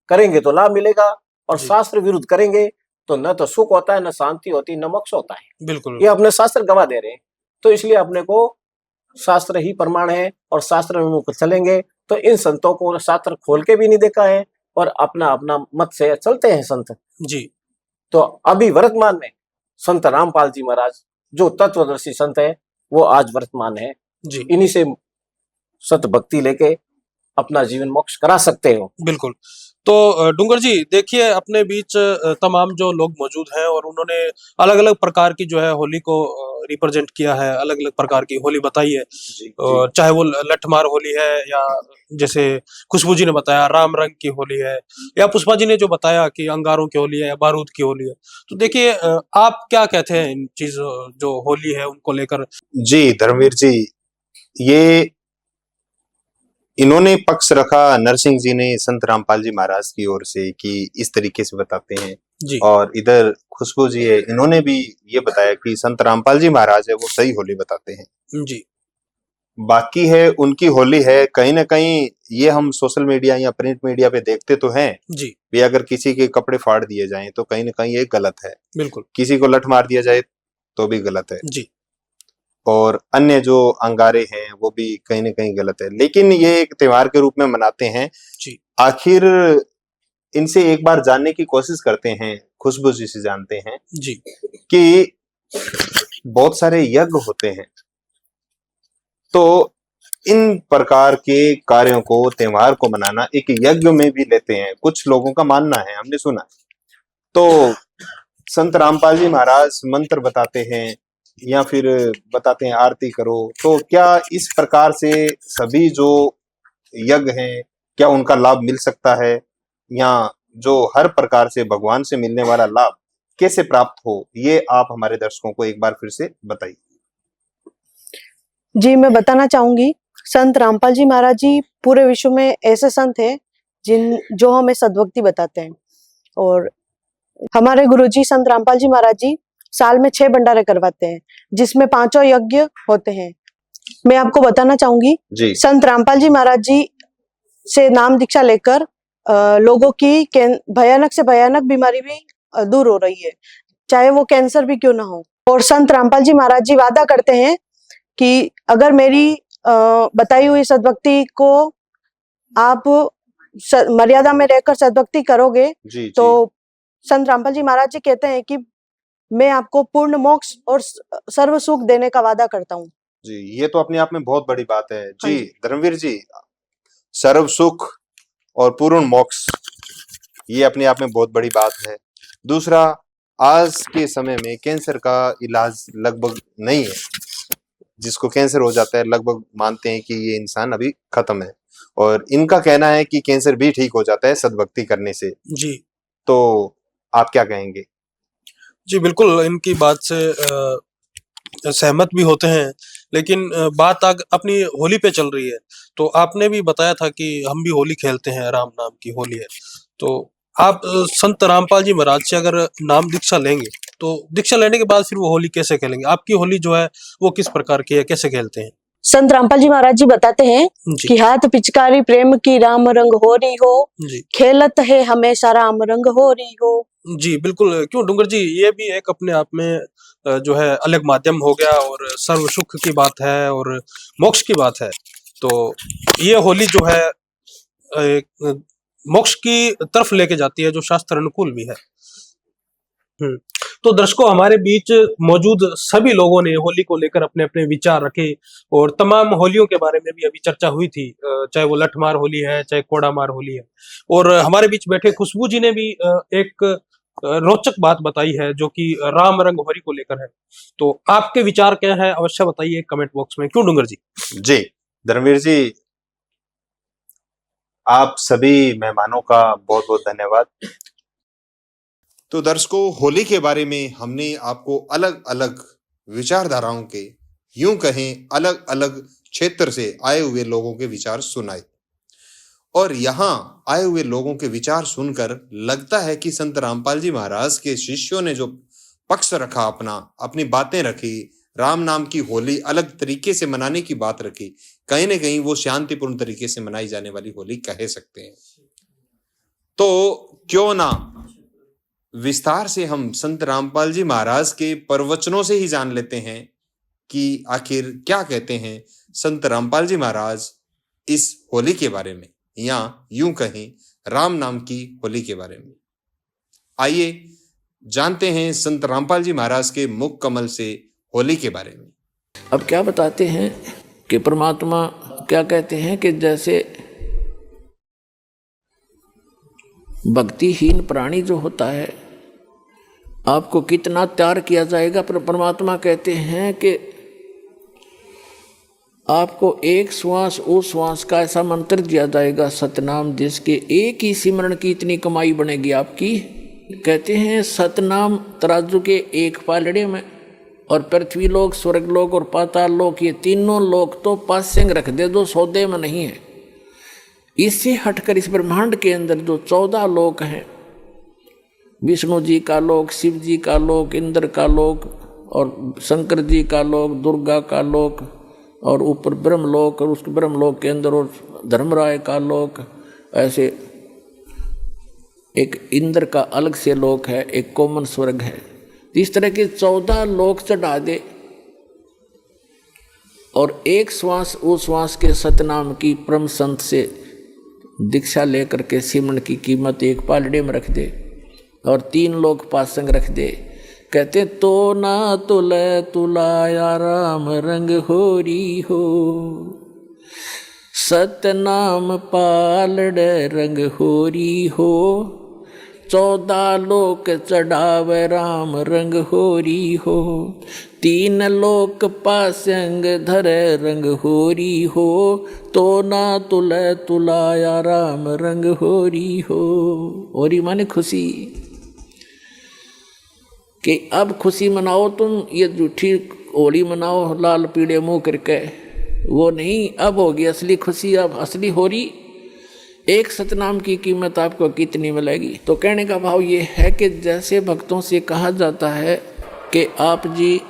Speaker 8: करेंगे तो लाभ मिलेगा और शास्त्र विरुद्ध करेंगे तो न तो सुख होता है, न शांति होती, न मोक्ष होता है।
Speaker 5: बिल्कुल,
Speaker 8: ये अपने शास्त्र गवाह दे रहे हैं। तो इसलिए अपने को शास्त्र ही प्रमाण है और शास्त्र अनुकूल चलेंगे। तो इन संतों को शास्त्र खोल के भी नहीं देखा है और अपना अपना मत से चलते हैं संत
Speaker 5: जी।
Speaker 8: तो अभी वर्तमान में संत रामपाल जी महाराज जो तत्वदर्शी संत है वो आज वर्तमान है
Speaker 5: जी,
Speaker 8: इन्हीं से सत भक्ति लेके अपना जीवन मोक्ष करा सकते हो।
Speaker 5: बिल्कुल। तो डूंगर जी देखिए अपने बीच तमाम जो लोग मौजूद हैं और उन्होंने अलग-अलग प्रकार की जो है होली को रिप्रेजेंट किया है, अलग-अलग प्रकार की होली बताई है। और चाहे वो लठमार होली है या जैसे खुशबू जी ने बताया राम रंग की होली है या पुष्पा जी ने जो बताया कि अंगारों की होली है या बारूद की होली है। तो देखिए आप क्या कहते हैं इन चीज़ों जो होली है उनको लेकर?
Speaker 4: जी धर्मवीर जी, ये इन्होंने पक्ष रखा नरसिंह जी ने संत रामपाल जी महाराज की ओर से कि इस तरीके से बताते हैं
Speaker 5: जी,
Speaker 4: और इधर खुशबू जी है, इन्होंने भी ये बताया कि संत रामपाल जी महाराज है वो सही होली बताते हैं।
Speaker 5: जी,
Speaker 4: बाकी है उनकी होली है, कहीं ना कहीं ये हम सोशल मीडिया या प्रिंट मीडिया पे देखते तो हैं
Speaker 5: जी,
Speaker 4: भी, अगर किसी के कपड़े फाड़ दिए जाएं तो कहीं ना कहीं ये गलत है,
Speaker 5: बिल्कुल,
Speaker 4: किसी को लठ मार दिया जाए तो भी गलत है,
Speaker 5: जी,
Speaker 4: और अन्य जो अंगारे हैं वो भी कहीं ना कहीं गलत है। लेकिन ये एक त्योहार के रूप में मनाते हैं।
Speaker 5: जी,
Speaker 4: आखिर इनसे एक बार जानने की कोशिश करते हैं खुशबू जी से जानते हैं
Speaker 5: जी
Speaker 4: कि बहुत सारे यज्ञ होते हैं, तो इन प्रकार के कार्यों को, त्योहार को मनाना एक यज्ञ में भी लेते हैं, कुछ लोगों का मानना है, हमने सुना। तो संत रामपाल जी महाराज मंत्र बताते हैं या फिर बताते हैं आरती करो, तो क्या इस प्रकार से सभी जो यज्ञ हैं क्या उनका लाभ मिल सकता है, या जो हर प्रकार से भगवान से मिलने वाला लाभ कैसे प्राप्त हो, ये आप हमारे दर्शकों को एक बार फिर से बताइए।
Speaker 9: जी, मैं बताना चाहूंगी, संत रामपाल जी महाराज जी पूरे विश्व में ऐसे संत हैं जो हमें सद्भक्ति बताते हैं। और हमारे गुरुजी संत रामपाल जी महाराज जी साल में 6 भंडारे करवाते हैं, जिसमें 5 यज्ञ होते हैं। मैं आपको बताना चाहूंगी, संत रामपाल जी महाराज जी से नाम दीक्षा लेकर लोगों की भयानक से भयानक बीमारी भी दूर हो रही है, चाहे वो कैंसर भी क्यों ना हो। और संत रामपाल जी महाराज जी वादा करते हैं कि अगर मेरी बताई हुई सद्भक्ति को आप मर्यादा में रहकर सद्भक्ति करोगे तो संत रामपाल जी महाराज जी कहते हैं कि मैं आपको पूर्ण मोक्ष और सर्व सुख देने का वादा करता हूँ।
Speaker 4: जी, ये तो अपने आप में बहुत बड़ी बात है। जी धर्मवीर जी, सर्व सुख और पूर्ण मोक्ष, ये अपने आप में बहुत बड़ी बात है। दूसरा, आज के समय में कैंसर का इलाज लगभग नहीं है, जिसको कैंसर हो जाता है लगभग मानते हैं कि ये इंसान अभी खत्म है, और इनका कहना है कि कैंसर भी ठीक हो जाता है सद्भक्ति करने से।
Speaker 5: जी,
Speaker 4: तो आप क्या कहेंगे?
Speaker 5: जी बिल्कुल, इनकी बात से सहमत भी होते हैं, लेकिन बात अपनी होली पे चल रही है। तो आपने भी बताया था कि हम भी होली खेलते हैं, राम नाम की होली है। तो आप संत रामपाल जी महाराज से अगर नाम दीक्षा लेंगे तो दीक्षा लेने के बाद फिर वो होली कैसे खेलेंगे? आपकी होली जो है वो किस प्रकार की है, कैसे खेलते हैं?
Speaker 9: संत रामपाल जी महाराज जी बताते हैं कि हाथ पिचकारी प्रेम की राम रंग हो रही हो, खेलत है हमेशा राम रंग हो रही हो।
Speaker 5: जी बिल्कुल, क्यों डूंगर जी, ये भी एक अपने आप में जो है अलग माध्यम हो गया, और सर्व सुख की बात है और मोक्ष की बात है। तो ये होली जो है एक मोक्ष की तरफ लेके जाती है, जो शास्त्र अनुकूल भी है। तो दर्शकों, हमारे बीच मौजूद सभी लोगों ने होली को लेकर अपने अपने विचार रखे, और तमाम होलियों के बारे में भी अभी चर्चा हुई थी, चाहे वो लठमार होली है, चाहे कोड़ामार होली है। और हमारे बीच बैठे खुशबू जी ने भी एक रोचक बात बताई है, जो कि राम रंग होली को लेकर है। तो आपके विचार क्या है, अवश्य बताइए कमेंट बॉक्स में। क्यों डूंगर जी?
Speaker 4: जी धर्मवीर जी, आप सभी मेहमानों का बहुत बहुत धन्यवाद। तो दर्शकों, होली के बारे में हमने आपको अलग अलग विचारधाराओं के, यूं कहें अलग अलग क्षेत्र से आए हुए लोगों के विचार सुनाए, और यहाँ आए हुए लोगों के विचार सुनकर लगता है कि संत रामपाल जी महाराज के शिष्यों ने जो पक्ष रखा, अपनी बातें रखी, राम नाम की होली अलग तरीके से मनाने की बात रखी, कहीं ना कहीं वो शांतिपूर्ण तरीके से मनाई जाने वाली होली कह सकते हैं। तो क्यों ना विस्तार से हम संत रामपाल जी महाराज के प्रवचनों से ही जान लेते हैं कि आखिर क्या कहते हैं संत रामपाल जी महाराज इस होली के बारे में, या यूं कहें राम नाम की होली के बारे में। आइए जानते हैं संत रामपाल जी महाराज के मुख कमल से होली के बारे में।
Speaker 10: अब क्या बताते हैं कि परमात्मा क्या कहते हैं कि जैसे भक्तिहीन प्राणी जो होता है, आपको कितना त्याग किया जाएगा, पर परमात्मा कहते हैं कि आपको एक श्वास उस श्वास का ऐसा मंत्र दिया जाएगा, सतनाम, जिसके एक ही सिमरण की इतनी कमाई बनेगी आपकी। कहते हैं सतनाम तराजू के एक पालड़े में, और पृथ्वी लोक, स्वर्ग लोक और पाताल लोक, ये तीनों लोक तो पास्यंग रख दे, जो सौदे में नहीं है। इससे हटकर इस ब्रह्मांड के अंदर जो 14 लोक हैं, विष्णु जी का लोक, शिव जी का लोक, इंद्र का लोक, और शंकर जी का लोक, दुर्गा का लोक, और ऊपर ब्रह्मलोक, और उस ब्रह्मलोक के अंदर और धर्मराय का लोक, ऐसे एक इंद्र का अलग से लोक है, एक कॉमन स्वर्ग है। इस तरह के 14 लोक चढ़ा दे, और एक श्वास उस श्वास के सतनाम की परम संत से दीक्षा लेकर के सिमरन की कीमत एक पालड़े में रख दे, और 3 लोग पासंग रख दे, कहते तो ना तुले तुलाया राम रंग होरी हो, सतनाम पालड़ रंग होरी हो, 14 लोक चढ़ावे राम रंग होरी हो, 3 लोक पासंग धरे रंग होरी हो, तो ना तुले तुलाया राम रंग होरी हो। होरी माने खुशी, कि अब खुशी मनाओ तुम, ये झूठी होली मनाओ लाल पीले मुंह करके, वो नहीं, अब होगी असली खुशी, अब असली होरी। एक सतनाम की कीमत आपको कितनी मिलेगी? तो कहने का भाव ये है कि जैसे भक्तों से कहा जाता है कि आप जी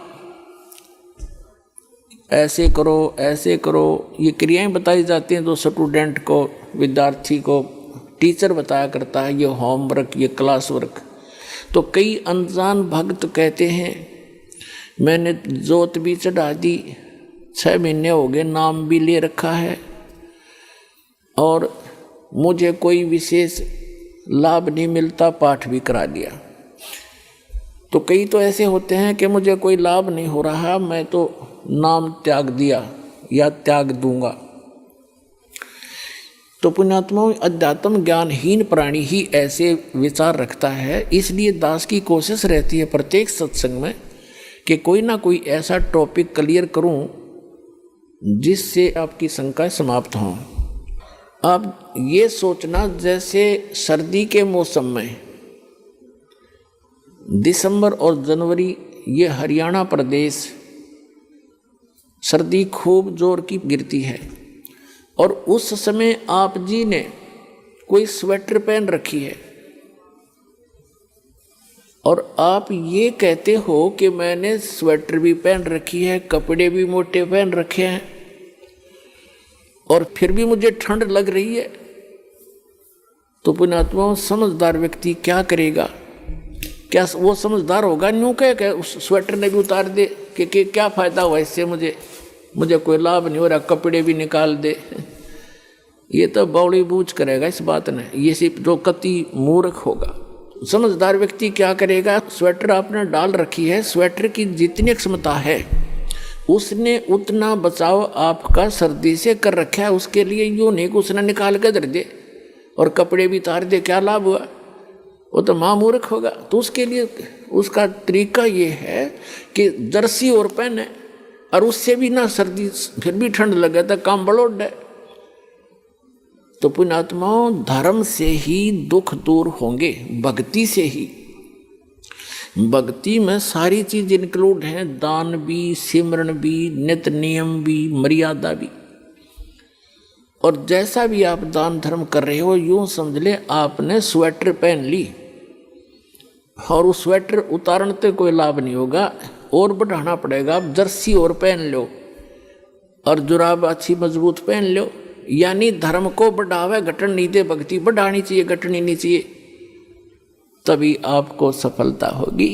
Speaker 10: ऐसे करो ऐसे करो, ये क्रियाएं बताई जाती हैं, तो स्टूडेंट को, विद्यार्थी को टीचर बताया करता है, ये होमवर्क, ये क्लास वर्क। तो कई अनजान भक्त कहते हैं मैंने जोत भी चढ़ा दी, 6 महीने हो गए, नाम भी ले रखा है, और मुझे कोई विशेष लाभ नहीं मिलता, पाठ भी करा लिया। तो कई तो ऐसे होते हैं कि मुझे कोई लाभ नहीं हो रहा, मैं तो नाम त्याग दिया या त्याग दूंगा। तो पुण्यात्माओं, अध्यात्म ज्ञानहीन प्राणी ही ऐसे विचार रखता है। इसलिए दास की कोशिश रहती है प्रत्येक सत्संग में कि कोई ना कोई ऐसा टॉपिक क्लियर करूं जिससे आपकी शंकाएं समाप्त हों। अब ये सोचना, जैसे सर्दी के मौसम में दिसंबर और जनवरी, ये हरियाणा प्रदेश सर्दी खूब जोर की गिरती है, और उस समय आप जी ने कोई स्वेटर पहन रखी है, और आप ये कहते हो कि मैंने स्वेटर भी पहन रखी है, कपड़े भी मोटे पहन रखे हैं, और फिर भी मुझे ठंड लग रही है। तो पुण्यात्माओं, समझदार व्यक्ति क्या करेगा? क्या वो समझदार होगा? न्यू कह उस स्वेटर ने भी उतार दे कि क्या फायदा हुआ इससे, मुझे कोई लाभ नहीं हो रहा, कपड़े भी निकाल दे। ये तो बौड़ी बूझ करेगा इस बात ने, ये सिर्फ जो कति मूर्ख होगा। समझदार व्यक्ति क्या करेगा? स्वेटर आपने डाल रखी है, स्वेटर की जितनी क्षमता है उसने उतना बचाव आपका सर्दी से कर रखा है, उसके लिए यूँ नहीं कि उसने निकाल कर धर दे और कपड़े भी उतार दे, क्या लाभ हुआ? वो तो महामूर्ख होगा। तो उसके लिए उसका तरीका ये है कि जर्सी और पहने, और उससे भी ना सर्दी फिर भी ठंड लगे तो काम बड़ोड है। तो पुण्यात्माओं, धर्म से ही दुख दूर होंगे, भक्ति से ही। भक्ति में सारी चीज इंक्लूड हैं, दान भी, सिमरन भी, नित्य नियम भी, मर्यादा भी। और जैसा भी आप दान धर्म कर रहे हो, यूं समझ ले आपने स्वेटर पहन ली, और उस स्वेटर उतारने से कोई लाभ नहीं होगा, और बढ़ाना पड़ेगा। आप जर्सी और पहन लो, और जुराब अच्छी मजबूत पहन लो, यानी धर्म को बढ़ावे, घटन नहीं दे। भक्ति बढ़ानी चाहिए, घटनी नहीं चाहिए, तभी आपको सफलता होगी।